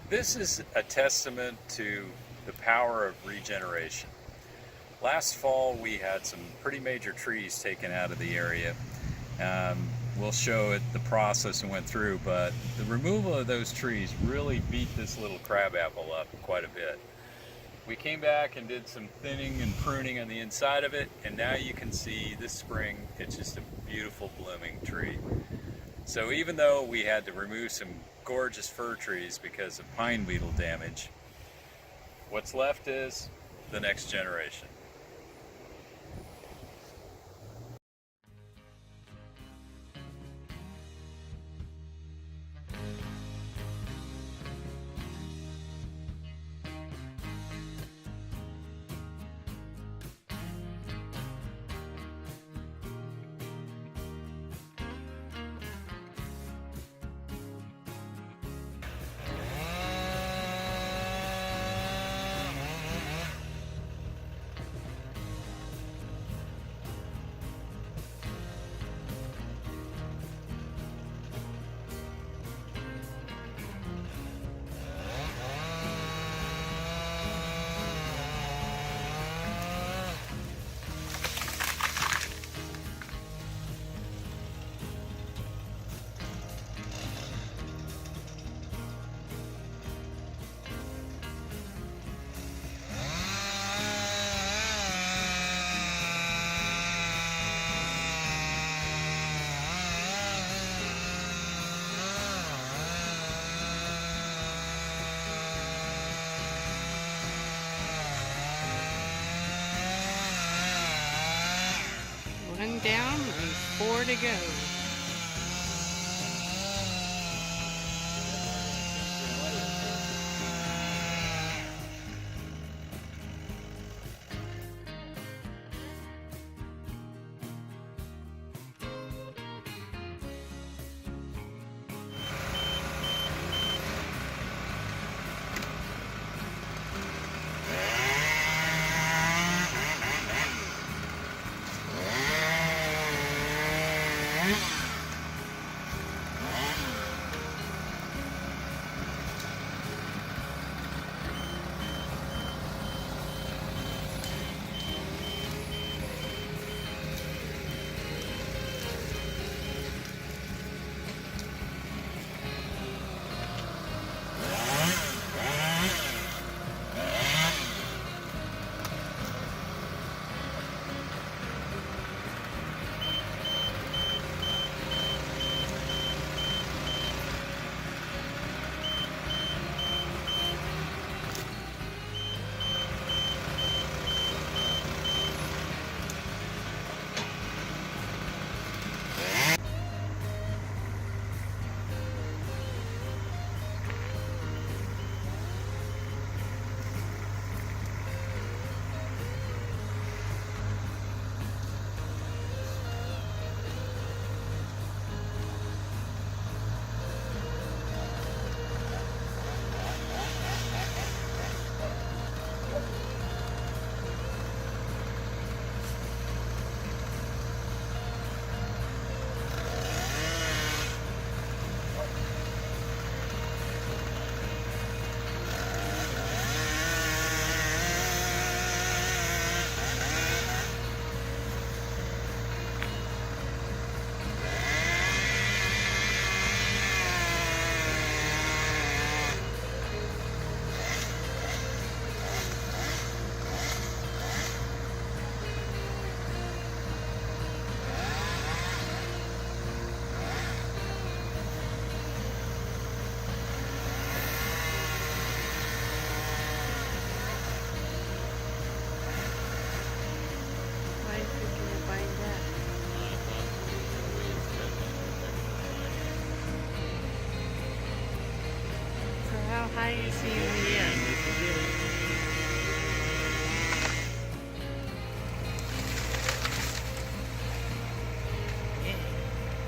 This is a testament to the power of regeneration. Last fall we had some pretty major trees taken out of the area. We'll show it the process and went through, but the removal of those trees really beat this little crabapple up quite a bit. We came back and did some thinning and pruning on the inside of it, and now you can see this spring it's just a beautiful blooming tree. So even though we had to remove some gorgeous fir trees because of pine beetle damage, what's left is the next generation. One down and 4 to go. High is he in the air?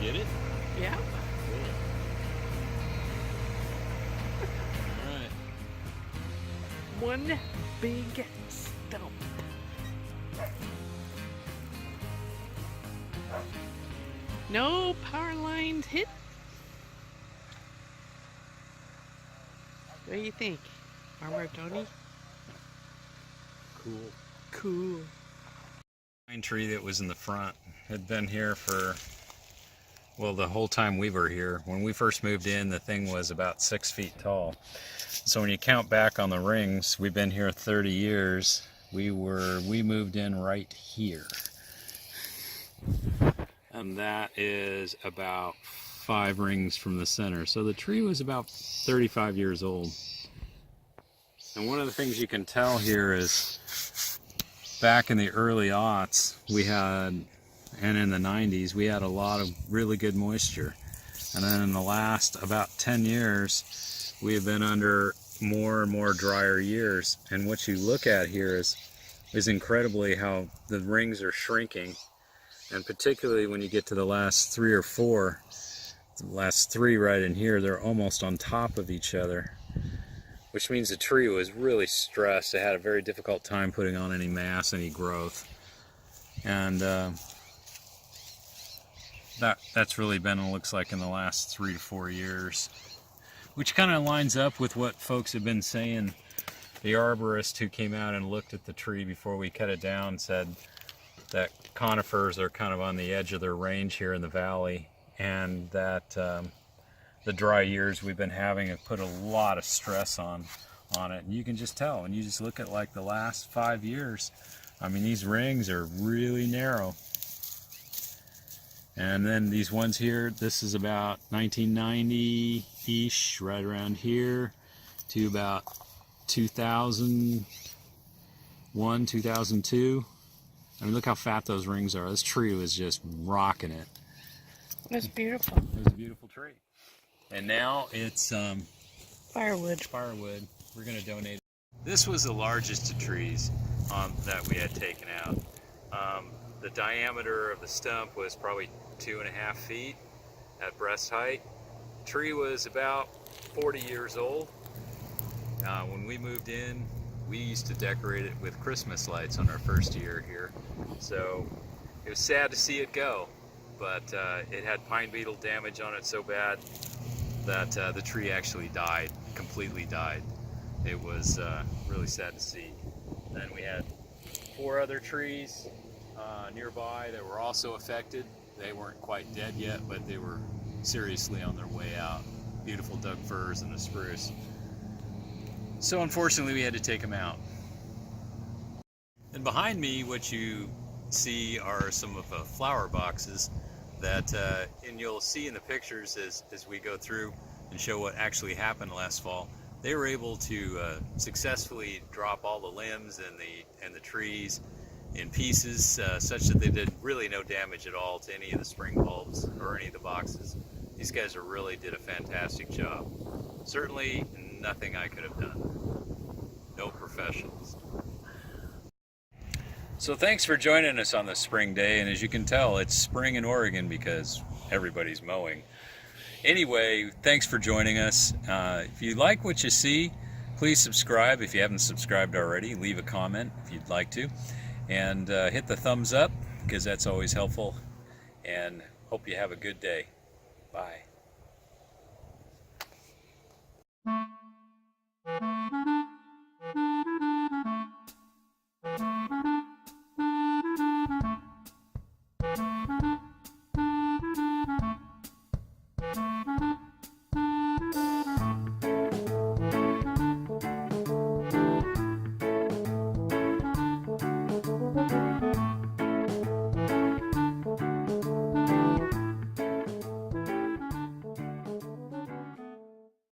Get it? Yeah. Cool. All right. One big stump. No power lines hit. What do you think? Farmer Tony? Cool. Cool. Pine tree that was in the front had been here for, well, the whole time we were here. When we first moved in, the thing was about 6 feet tall. So when you count back on the rings, we've been here 30 years. We moved in right here. And that is about 5 rings from the center. So the tree was about 35 years old. And one of the things you can tell here is back in the early aughts, and in the 90s, we had a lot of really good moisture. And then in the last about 10 years, we have been under more and more drier years. And what you look at here is incredibly how the rings are shrinking. And particularly when you get to the last 3 or 4, the last 3 right in here, they're almost on top of each other, which means the tree was really stressed. It had a very difficult time putting on any mass, any growth. And that's really been, it looks like, in the last 3 to 4 years, which kind of lines up with what folks have been saying. The arborist who came out and looked at the tree before we cut it down said that conifers are kind of on the edge of their range here in the valley, and that the dry years we've been having have put a lot of stress on it. And you can just tell, and you just look at like the last 5 years. I mean, these rings are really narrow. And then these ones here, this is about 1990-ish, right around here, to about 2001, 2002. I mean, look how fat those rings are. This tree was just rocking it. That's beautiful. It was a beautiful tree. And now it's Firewood. firewood. We're going to donate it. This was the largest of trees that we had taken out. The diameter of the stump was probably 2.5 feet at breast height. Tree was about 40 years old. When we moved in, we used to decorate it with Christmas lights on our first year here. So it was sad to see it go, but it had pine beetle damage on it so bad that the tree actually died, completely died. It was really sad to see. Then we had 4 other trees nearby that were also affected. They weren't quite dead yet, but they were seriously on their way out. Beautiful Doug firs and a spruce. So unfortunately we had to take them out. And behind me, what you see are some of the flower boxes that, and you'll see in the pictures as we go through and show what actually happened last fall. They were able to successfully drop all the limbs and the trees in pieces, such that they did really no damage at all to any of the spring bulbs or any of the boxes. These guys really did a fantastic job. Certainly nothing I could have done. No professionals. So thanks for joining us on this spring day, and as you can tell, it's spring in Oregon because everybody's mowing. Anyway, thanks for joining us. If you like what you see, please subscribe. If you haven't subscribed already, leave a comment if you'd like to. And hit the thumbs up, because that's always helpful. And hope you have a good day. Bye.